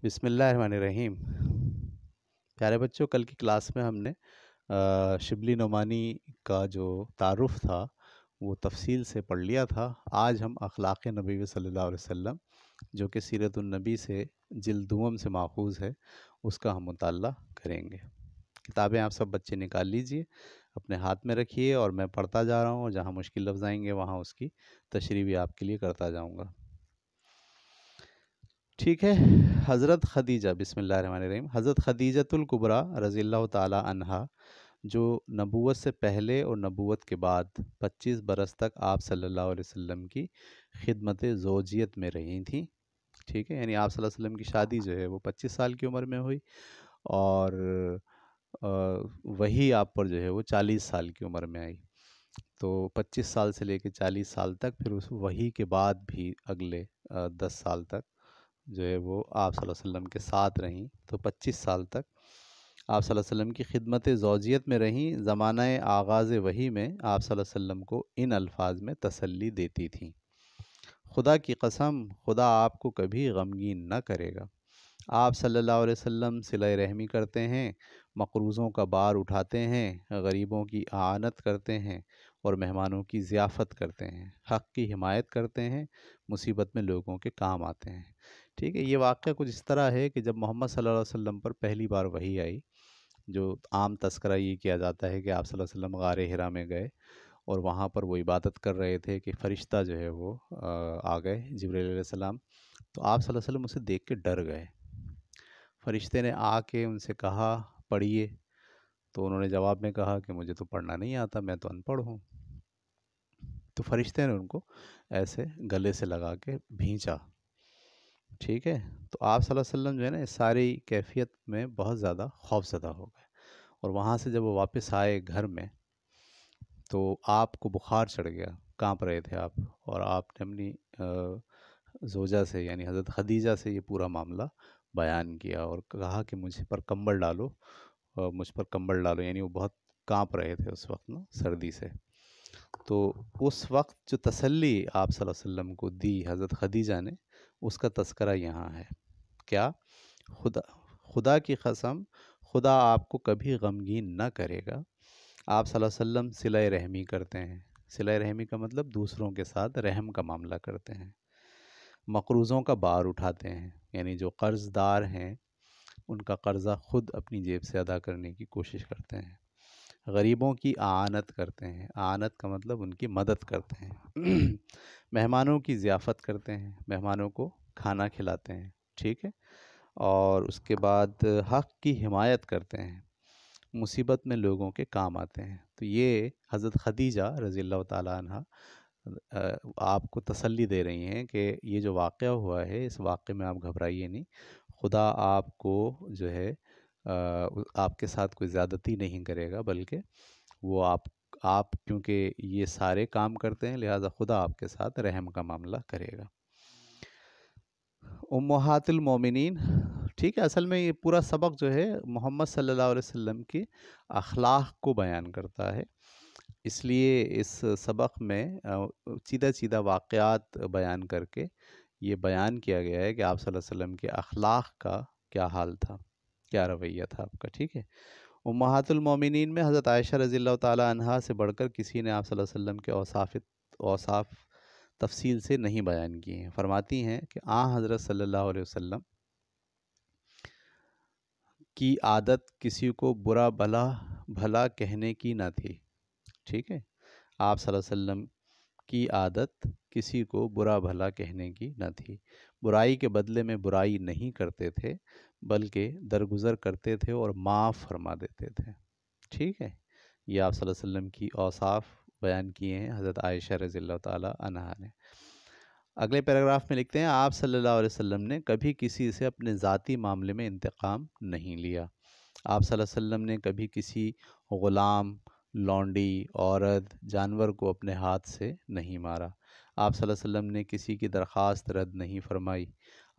بسم اللہ الرحمن الرحیم۔ پیارے بچوں، کل کی کلاس میں ہم نے شبلی نعمانی کا جو تعارف تھا وہ تفصیل سے پڑھ لیا تھا۔ آج ہم اخلاق نبی صلی اللہ علیہ وسلم جو کہ سیرت النبی سے جلد دوم سے ماخوذ ہے اس کا ہم مطالعہ کریں گے۔ کتابیں آپ سب بچے نکال لیجئے، اپنے ہاتھ میں رکھیے اور میں پڑھتا جا رہا ہوں، جہاں مشکل لفظ آئیں گے وہاں اس کی تشریح بھی آپ کے لیے کرتا جاؤں گا۔ ٹھیک ہے۔ حضرت خدیجہ، بسم اللہ الرحمن الرحیم، حضرت خدیجۃ الکبریٰ رضی اللہ تعالی عنہا جو نبوت سے پہلے اور نبوت کے بعد 25 برس تک آپ صلی اللہ علیہ وسلم کی خدمت زوجیت میں رہی تھیں۔ ٹھیک ہے، یعنی آپ صلی اللہ علیہ وسلم کی شادی جو ہے وہ 25 سال کی عمر میں ہوئی، اور وہی آپ پر جو ہے وہ 40 سال کی عمر میں آئی۔ تو 25 سال سے لے کے 40 سال تک، پھر اس وہی کے بعد بھی اگلے 10 سال تک جو ہے وہ آپ صلی اللہ علیہ وسلم کے ساتھ رہیں۔ تو 25 سال تک آپ صلی اللہ علیہ وسلم کی خدمت زوجیت میں رہیں۔ زمانہ آغاز وحی میں آپ صلی اللہ علیہ وسلم کو ان الفاظ میں تسلی دیتی تھیں: خدا کی قسم، خدا آپ کو کبھی غمگین نہ کرے گا۔ آپ صلی اللہ علیہ وسلم صلہ رحمی کرتے ہیں، مقروضوں کا بار اٹھاتے ہیں، غریبوں کی اعانت کرتے ہیں اور مہمانوں کی ضیافت کرتے ہیں، حق کی حمایت کرتے ہیں، مصیبت میں لوگوں کے کام آتے ہیں۔ ٹھیک ہے، یہ واقعہ کچھ اس طرح ہے کہ جب محمد صلی اللہ علیہ وسلم پر پہلی بار وحی آئی، جو عام تذکرہ یہ کیا جاتا ہے کہ آپ صلی اللہ علیہ وسلم غار حرا میں گئے اور وہاں پر وہ عبادت کر رہے تھے کہ فرشتہ جو ہے وہ آ گئے، جبرائیل علیہ السلام۔ تو آپ صلی اللہ علیہ وسلم اسے دیکھ کے ڈر گئے۔ فرشتے نے آ کے ان سے کہا پڑھیے، تو انہوں نے جواب میں کہا کہ مجھے تو پڑھنا نہیں آتا، میں تو ان پڑھ ہوں۔ تو فرشتے نے ان کو ایسے گلے سے لگا کے بھینچا۔ ٹھیک ہے، تو آپ صلی اللہ علیہ وسلم جو ہے نا اس ساری کیفیت میں بہت زیادہ خوف زدہ ہو گئے، اور وہاں سے جب وہ واپس آئے گھر میں تو آپ کو بخار چڑھ گیا، کانپ رہے تھے آپ، اور آپ نے اپنی زوجہ سے یعنی حضرت خدیجہ سے یہ پورا معاملہ بیان کیا اور کہا کہ مجھ پر کمبل ڈالو، مجھ پر کمبل ڈالو، یعنی وہ بہت کانپ رہے تھے اس وقت نا سردی سے۔ تو اس وقت جو تسلی آپ صلی اللہ علیہ وسلم کو دی حضرت خدیجہ نے، اس کا تذکرہ یہاں ہے۔ کیا؟ خدا کی قسم، خدا آپ کو کبھی غمگین نہ کرے گا۔ آپ صلی اللہ علیہ وسلم صلہ رحمی کرتے ہیں۔ صلہ رحمی کا مطلب دوسروں کے ساتھ رحم کا معاملہ کرتے ہیں، مقروضوں کا بار اٹھاتے ہیں، یعنی جو قرض دار ہیں ان کا قرضہ خود اپنی جیب سے ادا کرنے کی کوشش کرتے ہیں، غریبوں کی اعانت کرتے ہیں، اعانت کا مطلب ان کی مدد کرتے ہیں، مہمانوں کی ضیافت کرتے ہیں، مہمانوں کو کھانا کھلاتے ہیں۔ ٹھیک ہے، اور اس کے بعد حق کی حمایت کرتے ہیں، مصیبت میں لوگوں کے کام آتے ہیں۔ تو یہ حضرت خدیجہ رضی اللہ تعالیٰ عنہ آپ کو تسلی دے رہی ہیں کہ یہ جو واقعہ ہوا ہے اس واقعے میں آپ گھبرائیے نہیں، خدا آپ کو جو ہے آپ کے ساتھ کوئی زیادتی نہیں کرے گا، بلکہ وہ آپ کیونکہ یہ سارے کام کرتے ہیں لہٰذا خدا آپ کے ساتھ رحم کا معاملہ کرے گا۔ امہات المومنین، ٹھیک ہے، اصل میں یہ پورا سبق جو ہے محمد صلی اللہ علیہ وسلم کی اخلاق کو بیان کرتا ہے، اس لیے اس سبق میں سیدھا سیدھا واقعات بیان کر کے یہ بیان کیا گیا ہے کہ آپ صلی اللہ علیہ وسلم کے اخلاق کا کیا حال تھا، کیا رویہ تھا آپ کا۔ ٹھیک ہے، امہات المومنین میں حضرت عائشہ رضی اللہ تعالی عنہا سے بڑھ کر کسی نے آپ صلی اللہ علیہ وسلم کے اوصاف تفصیل سے نہیں بیان کی ہیں۔ فرماتی ہیں کہ حضرت صلی اللہ علیہ وسلم کی عادت کسی کو برا بھلا کہنے کی نہ تھی۔ ٹھیک ہے، آپ صلی اللہ علیہ وسلم کی عادت کسی کو برا بھلا کہنے کی نہ تھی، برائی کے بدلے میں برائی نہیں کرتے تھے بلکہ درگزر کرتے تھے اور معاف فرما دیتے تھے۔ ٹھیک ہے، یہ آپ صلی اللہ علیہ وسلم کی اوصاف بیان کیے ہیں حضرت عائشہ رضی اللہ تعالی عنہا نے۔ اگلے پیراگراف میں لکھتے ہیں آپ صلی اللہ علیہ وسلم نے کبھی کسی سے اپنے ذاتی معاملے میں انتقام نہیں لیا۔ آپ صلی اللہ علیہ وسلم نے کبھی کسی غلام، لونڈی، عورت، جانور کو اپنے ہاتھ سے نہیں مارا۔ آپ صلی اللہ علیہ وسلم نے کسی کی درخواست رد نہیں فرمائی۔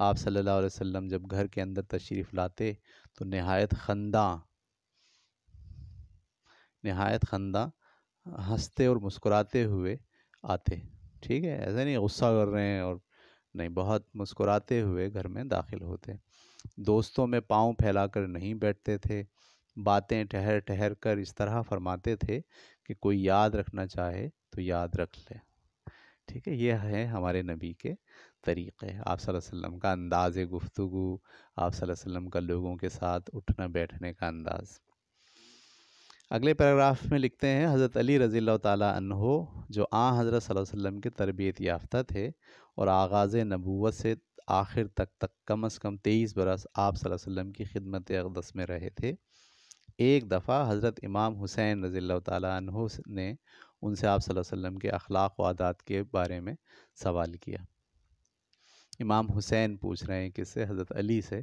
آپ صلی اللہ علیہ وسلم جب گھر کے اندر تشریف لاتے تو نہایت خنداں ہنستے اور مسکراتے ہوئے آتے۔ ٹھیک ہے، ایسا نہیں غصہ کر رہے ہیں اور نہیں، بہت مسکراتے ہوئے گھر میں داخل ہوتے۔ دوستوں میں پاؤں پھیلا کر نہیں بیٹھتے تھے، باتیں ٹھہر ٹھہر کر اس طرح فرماتے تھے کہ کوئی یاد رکھنا چاہے تو یاد رکھ لے۔ ٹھیک ہے، یہ ہے ہمارے نبی کے طریقے، آپ صلی اللہ علیہ وسلم کا انداز گفتگو، آپ صلی اللہ علیہ وسلم کا لوگوں کے ساتھ اٹھنا بیٹھنے کا انداز۔ اگلے پیراگراف میں لکھتے ہیں حضرت علی رضی اللہ تعالیٰ عنہ جو حضرت صلی اللہ علیہ وسلم کے تربیت یافتہ تھے اور آغاز نبوت سے آخر تک کم از کم 23 برس آپ صلی اللہ علیہ وسلم کی خدمت اقدس میں رہے تھے، ایک دفعہ حضرت امام حسین رضی اللہ تعالیٰ عنہ نے ان سے آپ صلی اللہ علیہ وسلم کے اخلاق و عادات کے بارے میں سوال کیا۔ امام حسین پوچھ رہے ہیں کس سے؟ حضرت علی سے،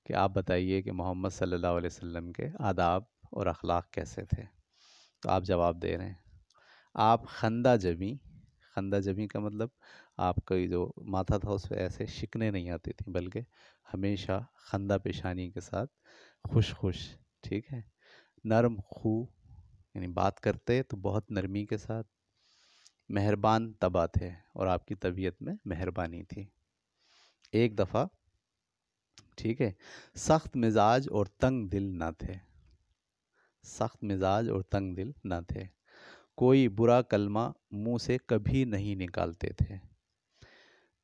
کہ آپ بتائیے کہ محمد صلی اللہ علیہ وسلم کے آداب اور اخلاق کیسے تھے؟ تو آپ جواب دے رہے ہیں، آپ خندہ جبیں کا مطلب آپ کا جو ماتھا تھا اس پہ ایسے شکنیں نہیں آتی تھیں، بلکہ ہمیشہ خندہ پیشانی کے ساتھ خوش، ٹھیک ہے، نرم خو، یعنی بات کرتے تو بہت نرمی کے ساتھ، مہربان طبع تھے اور آپ کی طبیعت میں مہربانی تھی۔ ایک دفعہ، ٹھیک ہے، سخت مزاج اور تنگ دل نہ تھے، کوئی برا کلمہ منہ سے کبھی نہیں نکالتے تھے،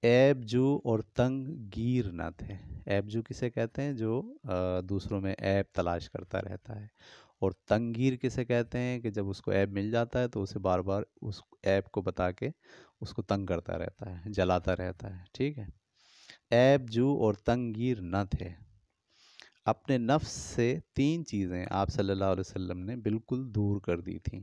عیب جو اور تنگ گیر نہ تھے۔ عیب جو کسے کہتے ہیں؟ جو دوسروں میں عیب تلاش کرتا رہتا ہے، اور تنگ گیر کسے کہتے ہیں؟ کہ جب اس کو عیب مل جاتا ہے تو اسے بار بار اس عیب کو بتا کے اس کو تنگ کرتا رہتا ہے، جلاتا رہتا ہے، ٹھیک ہے۔ عیب جو اور تنگ گیر نہ تھے، اپنے نفس سے 3 چیزیں آپ صلی اللہ علیہ وسلم نے بالکل دور کر دی تھیں۔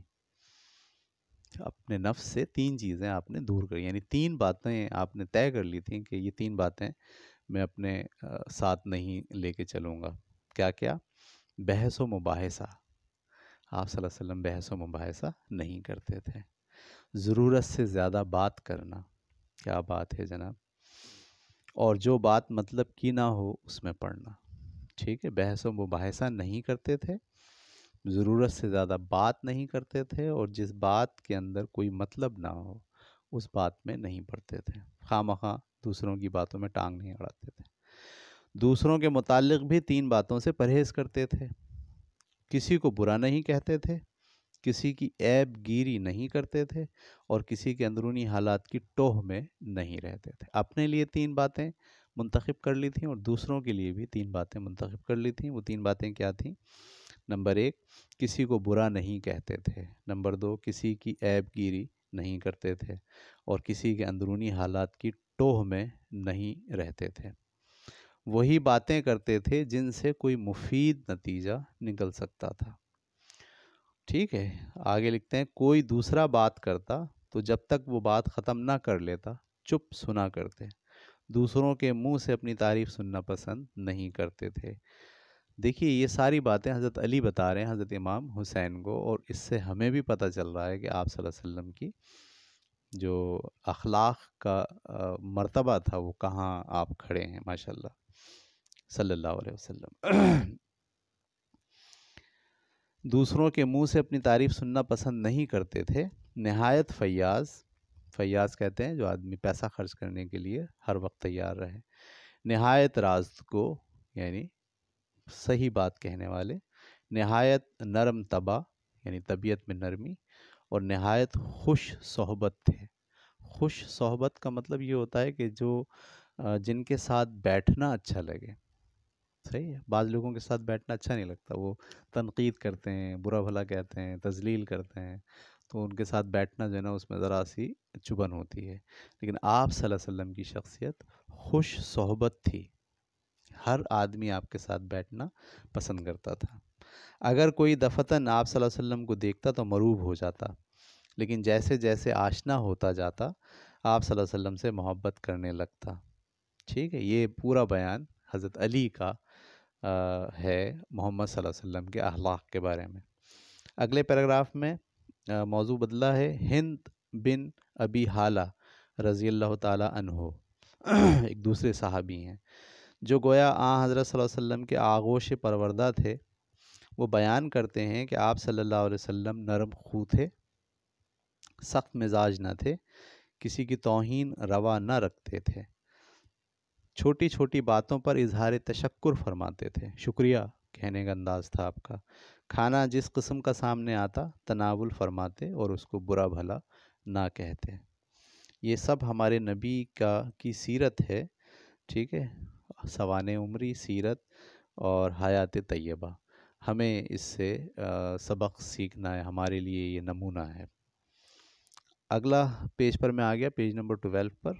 اپنے نفس سے 3 چیزیں آپ نے دور کری، یعنی 3 باتیں آپ نے طے کر لی تھیں کہ یہ 3 باتیں میں اپنے ساتھ نہیں لے کے چلوں گا۔ کیا کیا؟ بحث و مباحثہ، آپ صلی اللہ علیہ وسلم بحث و مباحثہ نہیں کرتے تھے۔ ضرورت سے زیادہ بات کرنا، کیا بات ہے جناب، اور جو بات مطلب کی نہ ہو اس میں پڑھنا، ٹھیک ہے۔ بحث و مباحثہ نہیں کرتے تھے، ضرورت سے زیادہ بات نہیں کرتے تھے، اور جس بات کے اندر کوئی مطلب نہ ہو اس بات میں نہیں پڑتے تھے، خواہ مخواہ دوسروں کی باتوں میں ٹانگ نہیں اڑاتے تھے۔ دوسروں کے متعلق بھی 3 باتوں سے پرہیز کرتے تھے، کسی کو برا نہیں کہتے تھے، کسی کی عیب گیری نہیں کرتے تھے، اور کسی کے اندرونی حالات کی ٹوہ میں نہیں رہتے تھے۔ اپنے لیے 3 باتیں منتخب کر لی تھیں اور دوسروں کے لیے بھی 3 باتیں منتخب کر لی تھیں۔ وہ 3 باتیں کیا تھیں؟ نمبر 1، کسی کو برا نہیں کہتے تھے۔ نمبر 2، کسی کی عیب گیری نہیں کرتے تھے، اور کسی کے اندرونی حالات کی ٹوہ میں نہیں رہتے تھے۔ وہی باتیں کرتے تھے جن سے کوئی مفید نتیجہ نکل سکتا تھا، ٹھیک ہے۔ آگے لکھتے ہیں، کوئی دوسرا بات کرتا تو جب تک وہ بات ختم نہ کر لیتا چپ سنا کرتے، دوسروں کے منہ سے اپنی تعریف سننا پسند نہیں کرتے تھے۔ دیکھیے یہ ساری باتیں حضرت علی بتا رہے ہیں حضرت امام حسین کو، اور اس سے ہمیں بھی پتہ چل رہا ہے کہ آپ صلی اللہ علیہ وسلم کی جو اخلاق کا مرتبہ تھا وہ کہاں آپ کھڑے ہیں، ماشاءاللہ صلی اللہ علیہ وسلم۔ دوسروں کے منہ سے اپنی تعریف سننا پسند نہیں کرتے تھے، نہایت فیاض کہتے ہیں جو آدمی پیسہ خرچ کرنے کے لیے ہر وقت تیار رہے، نہایت راستگو یعنی صحیح بات کہنے والے، نہایت نرم طبع یعنی طبیعت میں نرمی، اور نہایت خوش صحبت تھے۔ خوش صحبت کا مطلب یہ ہوتا ہے کہ جو جن کے ساتھ بیٹھنا اچھا لگے، صحیح ہے۔ بعض لوگوں کے ساتھ بیٹھنا اچھا نہیں لگتا، وہ تنقید کرتے ہیں، برا بھلا کہتے ہیں، تذلیل کرتے ہیں، تو ان کے ساتھ بیٹھنا جو ہے نا اس میں ذرا سی چبھن ہوتی ہے۔ لیکن آپ صلی اللہ علیہ وسلم کی شخصیت خوش صحبت تھی، ہر آدمی آپ کے ساتھ بیٹھنا پسند کرتا تھا۔ اگر کوئی دفتن آپ صلی اللہ علیہ وسلم کو دیکھتا تو مروب ہو جاتا، لیکن جیسے جیسے آشنا ہوتا جاتا آپ صلی اللہ علیہ وسلم سے محبت کرنے لگتا، ٹھیک ہے۔ یہ پورا بیان حضرت علی کا ہے محمد صلی اللہ علیہ وسلم کے اخلاق کے بارے میں۔ اگلے پیراگراف میں موضوع بدلا ہے، ہند بن ابی حالہ رضی اللہ تعالی عنہ ایک دوسرے صحابی ہیں جو گویا حضرت صلی اللہ علیہ وسلم کے آغوش پروردہ تھے۔ وہ بیان کرتے ہیں کہ آپ صلی اللہ علیہ وسلم نرم خو تھے، سخت مزاج نہ تھے، کسی کی توہین روا نہ رکھتے تھے، چھوٹی چھوٹی باتوں پر اظہار تشکر فرماتے تھے، شکریہ کہنے کا انداز تھا آپ کا۔ کھانا جس قسم کا سامنے آتا تناول فرماتے اور اس کو برا بھلا نہ کہتے۔ یہ سب ہمارے نبی کی سیرت ہے، ٹھیک ہے، سوانح عمری، سیرت اور حیات طیبہ۔ ہمیں اس سے سبق سیکھنا ہے، ہمارے لیے یہ نمونہ ہے۔ اگلا پیج پر میں آ گیا، پیج نمبر 12 پر۔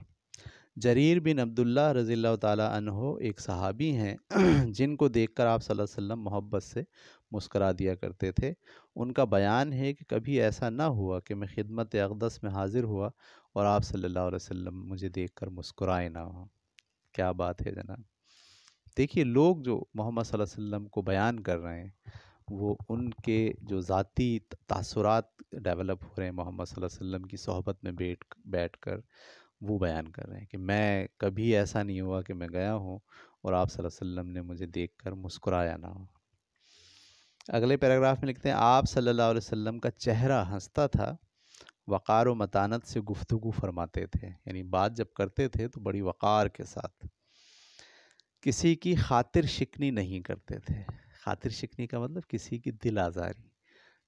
جریر بن عبداللہ رضی اللہ تعالیٰ عنہ ایک صحابی ہیں جن کو دیکھ کر آپ صلی اللہ علیہ وسلم محبت سے مسکرا دیا کرتے تھے۔ ان کا بیان ہے کہ کبھی ایسا نہ ہوا کہ میں خدمت اقدس میں حاضر ہوا اور آپ صلی اللہ علیہ وسلم مجھے دیکھ کر مسکرائے نہ ہوں۔ کیا بات ہے جناب! دیکھیے، لوگ جو محمد صلی اللہ علیہ وسلم کو بیان کر رہے ہیں وہ ان کے جو ذاتی تاثرات ڈیولپ ہو رہے ہیں محمد صلی اللہ علیہ وسلم کی صحبت میں بیٹھ کر، وہ بیان کر رہے ہیں کہ میں کبھی ایسا نہیں ہوا کہ میں گیا ہوں اور آپ صلی اللہ علیہ وسلم نے مجھے دیکھ کر مسکرایا نہ ہو۔ اگلے پیراگراف میں لکھتے ہیں، آپ صلی اللہ علیہ وسلم کا چہرہ ہنستا تھا، وقار و متانت سے گفتگو فرماتے تھے، یعنی بات جب کرتے تھے تو بڑی وقار کے ساتھ، کسی کی خاطر شکنی نہیں کرتے تھے۔ خاطر شکنی کا مطلب کسی کی دل آزاری،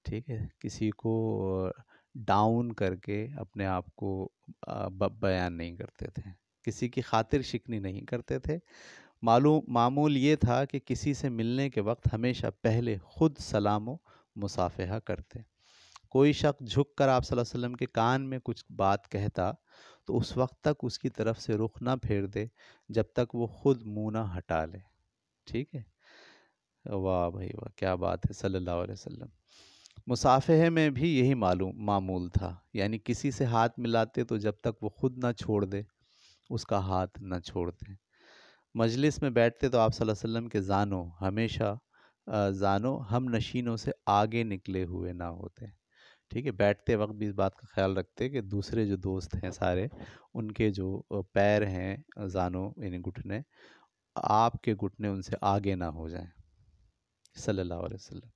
ٹھیک ہے، کسی کو ڈاؤن کر کے اپنے آپ کو بیان نہیں کرتے تھے، کسی کی خاطر شکنی نہیں کرتے تھے۔ معمول یہ تھا کہ کسی سے ملنے کے وقت ہمیشہ پہلے خود سلام و مصافحہ کرتے۔ کوئی شخص جھک کر آپ صلی اللہ علیہ وسلم کے کان میں کچھ بات کہتا تو اس وقت تک اس کی طرف سے رخ نہ پھیر دے جب تک وہ خود منہ نہ ہٹا لے، ٹھیک ہے۔ واہ بھائی واہ، کیا بات ہے صلی اللہ علیہ وسلم۔ مصافحے میں بھی یہی معمول تھا، یعنی کسی سے ہاتھ ملاتے تو جب تک وہ خود نہ چھوڑ دے اس کا ہاتھ نہ چھوڑتے۔ مجلس میں بیٹھتے تو آپ صلی اللہ علیہ وسلم کے زانوں ہم نشینوں سے آگے نکلے ہوئے نہ ہوتے، ٹھیک ہے۔ بیٹھتے وقت بھی اس بات کا خیال رکھتے کہ دوسرے جو دوست ہیں سارے، ان کے جو پیر ہیں، زانوں یعنی گھٹنے، آپ کے گھٹنے ان سے آگے نہ ہو جائیں، صلی اللہ علیہ وسلم۔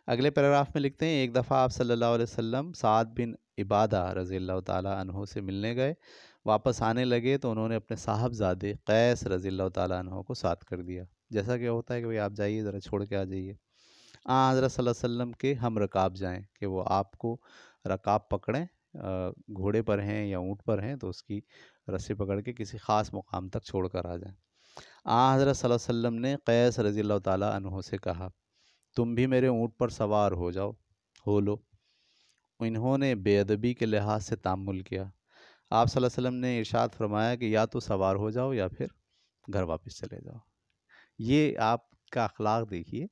اگلے پیراگراف میں لکھتے ہیں، ایک دفعہ آپ صلی اللہ علیہ وسلم سعد بن عبادہ رضی اللہ تعالیٰ عنہ سے ملنے گئے۔ واپس آنے لگے تو انہوں نے اپنے صاحبزادے قیس رضی اللہ تعالیٰ عنہ کو ساتھ کر دیا، جیسا کہ ہوتا ہے کہ بھئی آپ جائیے، ذرا چھوڑ کے آ جائیے۔ حضرت صلی اللہ علیہ وسلم کے ہم رکاب جائیں کہ وہ آپ کو رکاب پکڑیں، گھوڑے پر ہیں یا اونٹ پر ہیں تو اس کی رسی پکڑ کے کسی خاص مقام تک چھوڑ کر آ جائیں۔ حضرت صلی اللہ علیہ وسلم نے قیس رضی اللہ تعالیٰ عنہ سے کہا، تم بھی میرے اونٹ پر سوار ہو لو۔ انہوں نے بے ادبی کے لحاظ سے تامل کیا۔ آپ صلی اللہ علیہ وسلم نے ارشاد فرمایا کہ یا تو سوار ہو جاؤ یا پھر گھر واپس چلے جاؤ۔ یہ آپ کا اخلاق دیکھیے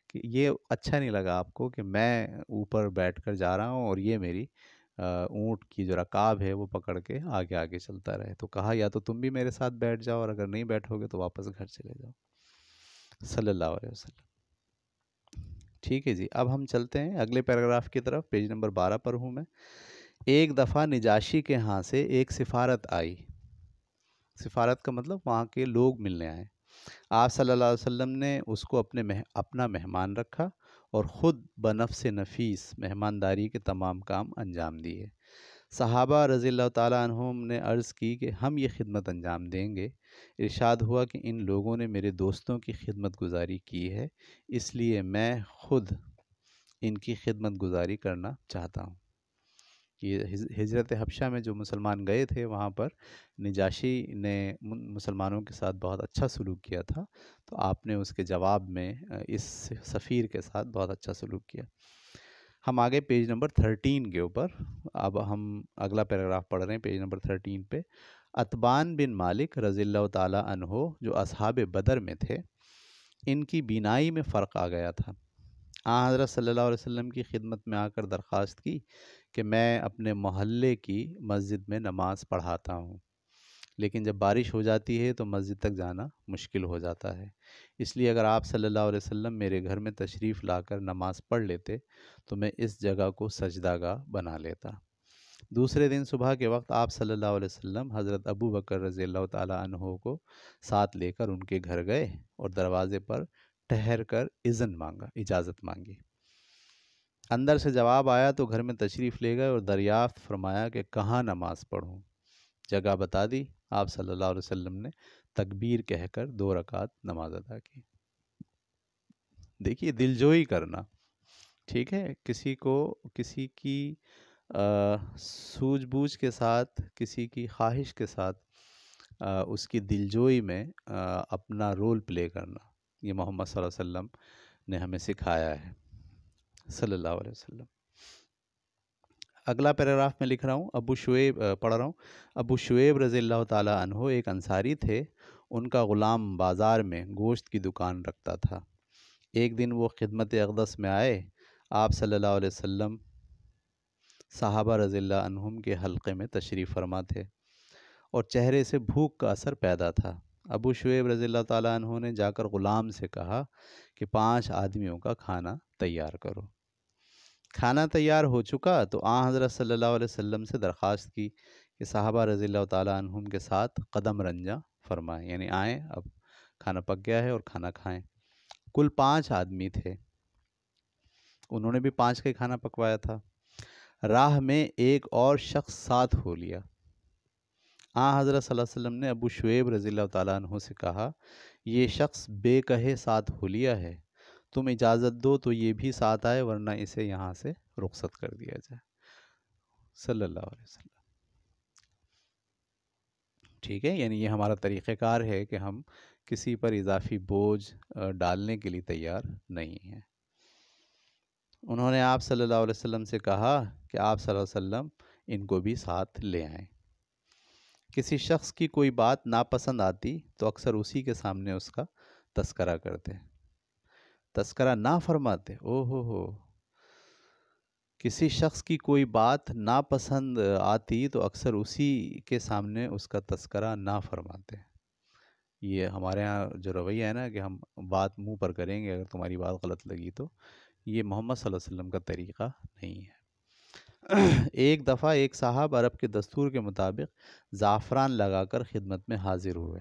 کہ یہ اچھا نہیں لگا آپ کو کہ میں اوپر بیٹھ کر جا رہا ہوں اور یہ میری اونٹ کی جو رکاب ہے وہ پکڑ کے آگے آگے چلتا رہے، تو کہا یا تو تم بھی میرے ساتھ بیٹھ جاؤ اور اگر نہیں بیٹھو گے تو واپس گھر چلے جاؤ، صلی اللہ علیہ وسلم۔ ٹھیک ہے جی، اب ہم چلتے ہیں اگلے پیراگراف کی طرف، پیج نمبر 12 پر ہوں میں۔ ایک دفعہ نجاشی کے ہاں سے ایک سفارت آئی۔ سفارت کا مطلب وہاں کے لوگ ملنے آئے۔ آپ صلی اللہ علیہ وسلم نے اس کو اپنا مہمان رکھا اور خود بنفس نفیس مہمانداری کے تمام کام انجام دیے۔ صحابہ رضی اللہ تعالیٰ عنہم نے عرض کی کہ ہم یہ خدمت انجام دیں گے۔ ارشاد ہوا کہ ان لوگوں نے میرے دوستوں کی خدمت گزاری کی ہے، اس لیے میں خود ان کی خدمت گزاری کرنا چاہتا ہوں۔ یہ ہجرت حبشہ میں جو مسلمان گئے تھے وہاں پر نجاشی نے مسلمانوں کے ساتھ بہت اچھا سلوک کیا تھا، تو آپ نے اس کے جواب میں اس سفیر کے ساتھ بہت اچھا سلوک کیا۔ ہم آگے پیج نمبر 13 کے اوپر، اب ہم اگلا پیراگراف پڑھ رہے ہیں پیج نمبر 13 پہ۔ عتبان بن مالک رضی اللہ تعالیٰ عنہ جو اصحاب بدر میں تھے، ان کی بینائی میں فرق آ گیا تھا۔ حضرت صلی اللہ علیہ وسلم کی خدمت میں آ کر درخواست کی کہ میں اپنے محلے کی مسجد میں نماز پڑھاتا ہوں، لیکن جب بارش ہو جاتی ہے تو مسجد تک جانا مشکل ہو جاتا ہے، اس لیے اگر آپ صلی اللہ علیہ وسلم میرے گھر میں تشریف لا کر نماز پڑھ لیتے تو میں اس جگہ کو سجدہ گاہ بنا لیتا۔ دوسرے دن صبح کے وقت آپ صلی اللہ علیہ وسلم حضرت ابو بکر رضی اللہ تعالیٰ عنہ کو ساتھ لے کر ان کے گھر گئے اور دروازے پر ٹھہر کر اجازت مانگی۔ اندر سے جواب آیا تو گھر میں تشریف لے گئے اور دریافت فرمایا کہ کہاں نماز پڑھوں۔ جگہ بتا دی۔ آپ صلی اللہ علیہ وسلم نے تکبیر کہہ کر 2 رکعت نماز ادا کی۔ دیکھیے دلجوئی کرنا، ٹھیک ہے، کسی کو کسی کی سوجھ بوجھ کے ساتھ، کسی کی خواہش کے ساتھ اس کی دلجوئی میں اپنا رول پلے کرنا، یہ محمد صلی اللہ علیہ وسلم نے ہمیں سکھایا ہے، صلی اللہ علیہ وسلم۔ اگلا پیراگراف میں لکھ رہا ہوں، پڑھ رہا ہوں۔ ابو شعیب رضی اللہ تعالیٰ عنہ ایک انصاری تھے، ان کا غلام بازار میں گوشت کی دکان رکھتا تھا۔ ایک دن وہ خدمت اقدس میں آئے، آپ صلی اللہ علیہ وسلم صحابہ رضی اللہ عنہم کے حلقے میں تشریف فرما تھے اور چہرے سے بھوک کا اثر پیدا تھا۔ ابو شعیب رضی اللہ تعالیٰ عنہ نے جا کر غلام سے کہا کہ 5 آدمیوں کا کھانا تیار کرو۔ کھانا تیار ہو چکا تو حضرت صلی اللہ علیہ وسلم سے درخواست کی کہ صحابہ رضی اللہ تعالیٰ عنہم کے ساتھ قدم رنجہ فرمائیں، یعنی آئیں، اب کھانا پک گیا ہے اور کھانا کھائیں۔ کل 5 آدمی تھے، انہوں نے بھی 5 کا کھانا پکوایا تھا۔ راہ میں ایک اور شخص ساتھ ہو لیا۔ حضرت صلی اللہ علیہ وسلم نے ابو شعیب رضی اللہ تعالیٰ عنہ سے کہا، یہ شخص بے کہے ساتھ ہو لیا ہے، تم اجازت دو تو یہ بھی ساتھ آئے، ورنہ اسے یہاں سے رخصت کر دیا جائے، صلی اللہ علیہ وسلم۔ ٹھیک ہے، یعنی یہ ہمارا طریقہ کار ہے کہ ہم کسی پر اضافی بوجھ ڈالنے کے لیے تیار نہیں ہیں۔ انہوں نے آپ صلی اللہ علیہ وسلم سے کہا کہ آپ صلی اللہ علیہ وسلم ان کو بھی ساتھ لے آئیں۔ کسی شخص کی کوئی بات ناپسند آتی تو اکثر اسی کے سامنے اس کا تذکرہ کرتے، تذکرہ نہ فرماتے، ہو کسی شخص کی کوئی بات ناپسند آتی تو اکثر اسی کے سامنے اس کا تذکرہ نہ فرماتے۔ یہ ہمارے ہاں جو رویہ ہے نا کہ ہم بات منہ پر کریں گے، اگر تمہاری بات غلط لگی تو، یہ محمد صلی اللہ علیہ وسلم کا طریقہ نہیں ہے۔ ایک دفعہ ایک صاحب عرب کے دستور کے مطابق زعفران لگا کر خدمت میں حاضر ہوئے۔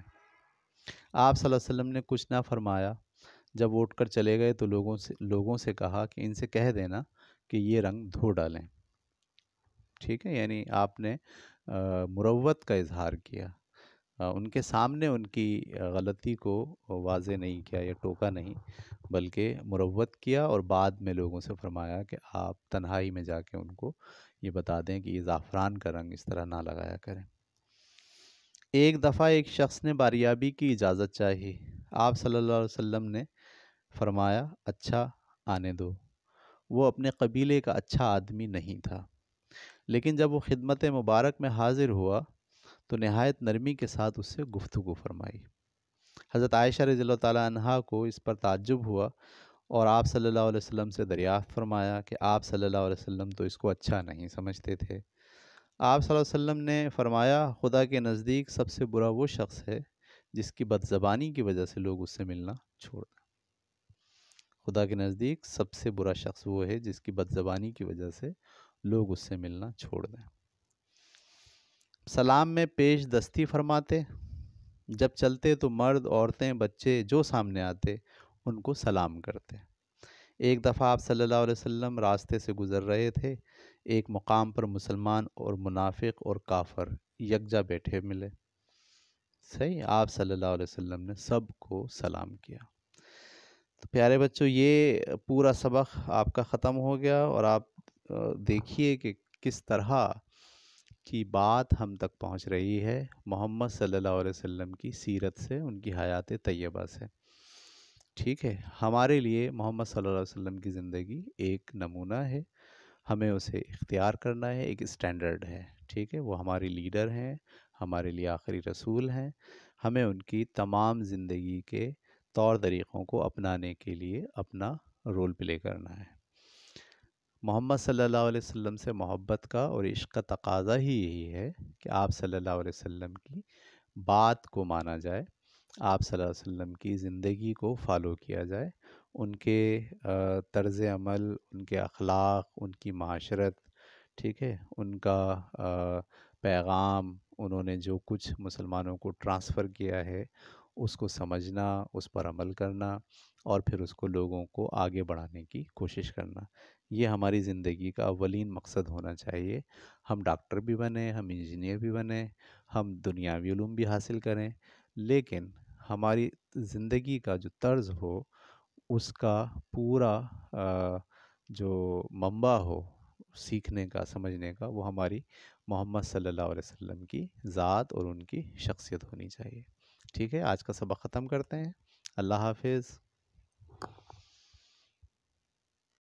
آپ صلی اللہ علیہ وسلم نے کچھ نہ فرمایا۔ جب اٹھ کر چلے گئے تو لوگوں سے کہا کہ ان سے کہہ دینا کہ یہ رنگ دھو ڈالیں۔ ٹھیک ہے، یعنی آپ نے مروت کا اظہار کیا، ان کے سامنے ان کی غلطی کو واضح نہیں کیا یا ٹوکا نہیں، بلکہ مروت کیا اور بعد میں لوگوں سے فرمایا کہ آپ تنہائی میں جا کے ان کو یہ بتا دیں کہ یہ زعفران کا رنگ اس طرح نہ لگایا کریں۔ ایک دفعہ ایک شخص نے باریابی کی اجازت چاہی۔ آپ صلی اللہ علیہ وسلم نے فرمایا، اچھا آنے دو۔ وہ اپنے قبیلے کا اچھا آدمی نہیں تھا، لیکن جب وہ خدمت مبارک میں حاضر ہوا تو نہایت نرمی کے ساتھ اس سے گفتگو فرمائی۔ حضرت عائشہ رضی اللہ تعالیٰ عنہا کو اس پر تعجب ہوا اور آپ صلی اللہ علیہ وسلم سے دریافت فرمایا کہ آپ صلی اللہ علیہ وسلم تو اس کو اچھا نہیں سمجھتے تھے۔ آپ صلی اللہ علیہ وسلم نے فرمایا، خدا کے نزدیک سب سے برا وہ شخص ہے جس کی بدزبانی کی وجہ سے لوگ اس سے ملنا چھوڑ دیں۔ خدا کے نزدیک سب سے برا شخص وہ ہے جس کی بدزبانی کی وجہ سے لوگ اس سے ملنا چھوڑ دیں۔ سلام میں پیش دستی فرماتے، جب چلتے تو مرد، عورتیں، بچے جو سامنے آتے ان کو سلام کرتے۔ ایک دفعہ آپ صلی اللہ علیہ وسلم راستے سے گزر رہے تھے، ایک مقام پر مسلمان اور منافق اور کافر یکجا بیٹھے ملے۔ صحیح، آپ صلی اللہ علیہ وسلم نے سب کو سلام کیا۔ تو پیارے بچوں، یہ پورا سبق آپ کا ختم ہو گیا اور آپ دیکھیے کہ کس طرح کی بات ہم تک پہنچ رہی ہے محمد صلی اللہ علیہ وسلم کی سیرت سے، ان کی حیات طیبہ سے۔ ٹھیک ہے، ہمارے لیے محمد صلی اللہ علیہ وسلم کی زندگی ایک نمونہ ہے، ہمیں اسے اختیار کرنا ہے، ایک اسٹینڈرڈ ہے۔ ٹھیک ہے، وہ ہماری لیڈر ہیں، ہمارے لیے آخری رسول ہیں، ہمیں ان کی تمام زندگی کے طور طریقوں کو اپنانے کے لیے اپنا رول پلے کرنا ہے۔ محمد صلی اللہ علیہ وسلم سے محبت کا اور عشق کا تقاضا ہی یہی ہے کہ آپ صلی اللہ علیہ وسلم کی بات کو مانا جائے، آپ صلی اللہ علیہ وسلم کی زندگی کو فالو کیا جائے، ان کے طرز عمل، ان کے اخلاق، ان کی معاشرت، ٹھیک ہے، ان کا پیغام، انہوں نے جو کچھ مسلمانوں کو ٹرانسفر کیا ہے اس کو سمجھنا، اس پر عمل کرنا اور پھر اس کو لوگوں کو آگے بڑھانے کی کوشش کرنا، یہ ہماری زندگی کا اولین مقصد ہونا چاہیے۔ ہم ڈاکٹر بھی بنیں، ہم انجینئر بھی بنیں، ہم دنیاوی علوم بھی حاصل کریں، لیکن ہماری زندگی کا جو طرز ہو اس کا پورا جو منبع ہو سیکھنے کا سمجھنے کا، وہ ہماری محمد صلی اللہ علیہ وسلم کی ذات اور ان کی شخصیت ہونی چاہیے۔ ٹھیک ہے، آج کا سبق ختم کرتے ہیں۔ اللہ حافظ۔